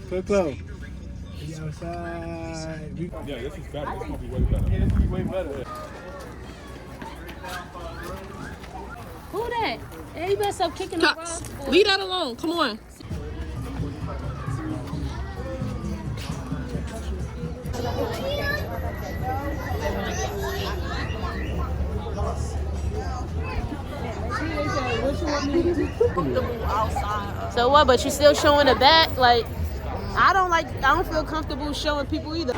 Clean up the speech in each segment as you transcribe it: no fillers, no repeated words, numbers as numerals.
So close. We outside. Yeah, this is better. This is gonna be way better. Yeah, this will be way better. Who that? Hey, you better stop kicking the Cox, leave that alone. Come on. So what? But you still showing the back? Like, I don't feel comfortable showing people either.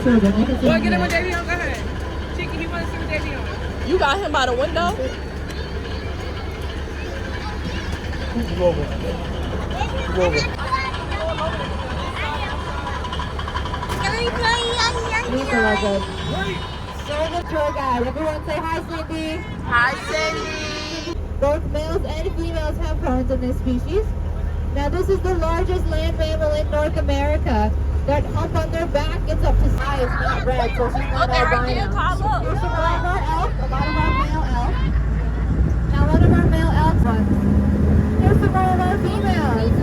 Well, get him with Davey on. Go ahead. Chicky, he wants to see what Davey on. You got him by the window? Go over. Go over. Sarah the tour guide. Everyone say hi, Cindy. Hi, Cindy. Both males and females have horns in this species. Now this is the largest land mammal in North America. That hump on their back, it's up to size, not red, so she's not albino. Here's some more of our elk, a lot of our male elk. Now one of our male elk ones. Here's some more of our females.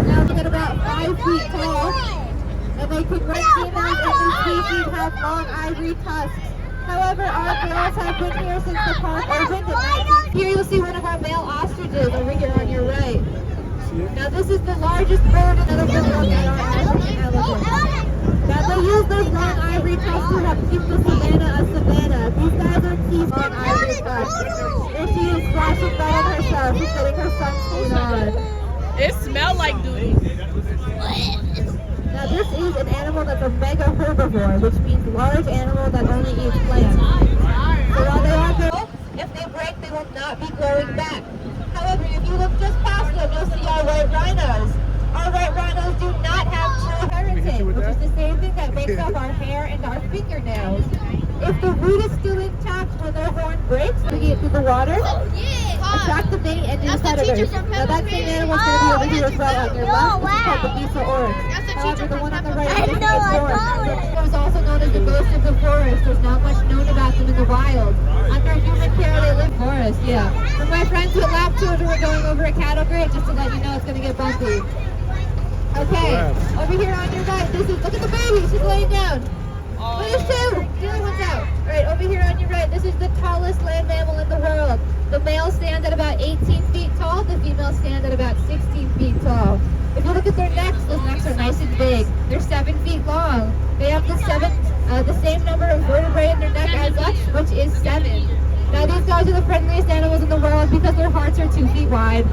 Now they're about 5 feet tall. And they can run females in this species have long ivory tusks. However, our males have been here since the park opened in 19... Here you'll see one of our male ostriches over here on your right. Now this is the largest bird in the world at our African elephants. Now they use those long ivory tusks to help keep the savannah a savannah. These guys are teeth on ivory tusks. There she is splashing blood on herself. She's getting her sunscreen on. It smells like duty. Now this is an animal that's a mega herbivore, which means large animal that only eats plants. So while they are grow, if they break, they will not be growing back. However, if you look just past them, you'll see our white rhinos. Our white rhinos do not have true keratin, which is the same thing that makes up our hair and our fingernails. If the root is still intact when their horn breaks, we get through the water, attract the bait, and do predators. Now that same animal is going to be over here as well on your left, which is called the Bisa oryx. However, the one on the right is the horn. It was also known as the ghost of the forest. There's not much known about them in the wild. Under human care, they live in the forest, yeah. For my friends who lap tours, we're going over a cattle grade, just to let you know it's going to get bumpy. Okay, over here on your right, this is, look at the baby, she's laying down. There's two, the other one's out. All right, over here on your right, this is the tallest land mammal in the world. The male stands at about 18 feet tall, the female stands at about 16 feet tall. If you look at their necks, those necks are nice and big. They're 7 feet long. They have the same number of vertebrae in their neck as us, which is 7. Now these guys are the friendliest animals in the world because their hearts are 2 feet wide.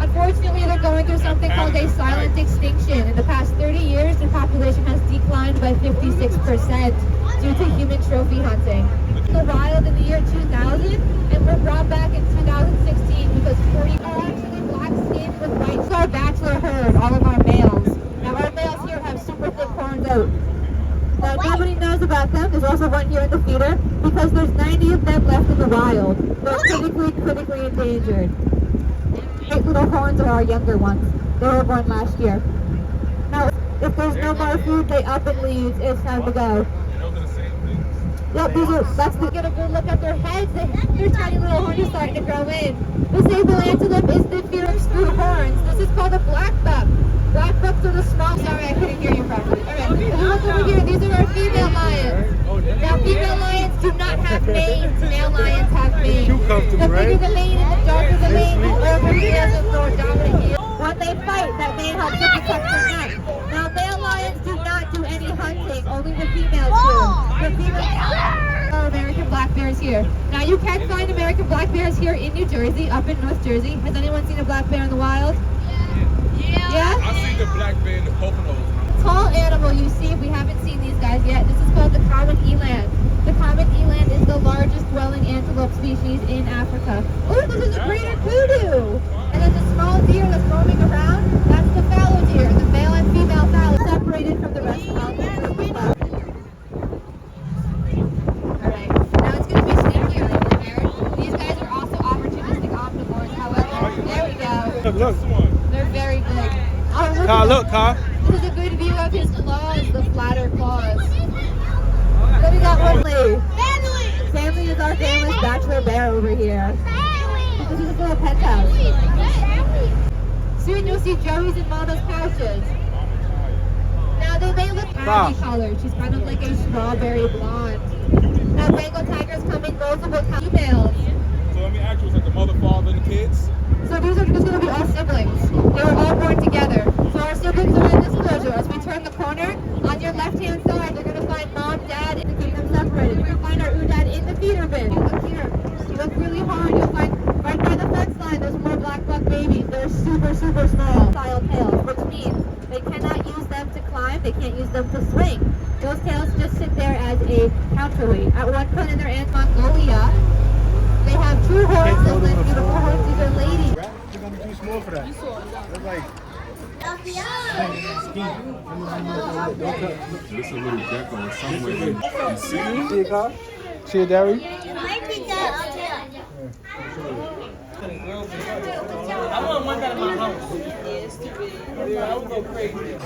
Unfortunately, they're going through something called a silent extinction. In the past 30 years, their population has declined by 56% due to human trophy hunting. In the wild in the year 2000, and were brought back in 2016 because 40 are actually black skinned with white. So our bachelor herd, all of our males. Now our males here have super thick horns out. Now nobody knows about them. There's also one here in the feeder because there's 90 of them left in the wild. They're critically endangered. 8 little horns are our younger ones. They were born last year. Now, if there's no more food, they up and leave. It's time to go. Yep, get a good look at their heads. Their tiny little horns are starting to grow in. The sable antelope is the feeder of screw horns. This is called a black buck. Black bucks are the small. Sorry, I couldn't hear you properly. Alright, if you look over here, these are our female lions. Now, female lions do not have manes. Male lions have manes. The bigger the mane and the darker the mane, the more he has a more dominant heel. When they fight, that mane helps them protect their neck. Now, male lions do not do any hunting. Only the females do. The females are American black bears here. Now, you can find American black bears here in New Jersey, up in North Jersey. Has anyone seen a black bear in the wild? Yeah? I see the black bear in the Poconos. Tall animal you see, we haven't seen these guys yet. This is called the common eland. The common eland is the largest dwelling antelope species in Africa. Oh, this is a greater kudu! And then the small deer that's roaming around, that's the fallow deer. The male and female fallow separated from the rest of the Car, look, car. This is a good view of his claws, the flatter claws. Then we got Woodley. Family is our famous bachelor bear over here. This is a little penthouse. Soon you'll see Joey's and Mama's pouches. Now they may look candy colored. She's kind of like a strawberry blonde. Now Bengal tigers come in multiple females. So let me ask you, is it the mother, father, and the kids? So these are just going to be all siblings. They were all born together. So our siblings are in disclosure. As we turn the corner, on your left-hand side, they're going to find mom, dad, indicating them separated. You can find our oodad in the feeder bin. You look here. You look really hard. You'll find right by the fence line, there's more black buck babies. They're super, super small style tails, which means they cannot use them to climb. They can't use them to swing. Those tails just sit there as a counterweight. At one point in their Aunt Mongolia, they have true horns and then beautiful horns. These are ladies. You're gonna be too small for that. They're like This is a little gecko in some way. You see it? See a car? See a dairy? I want one that in my house. Yeah, stupid. Yeah, I would go crazy.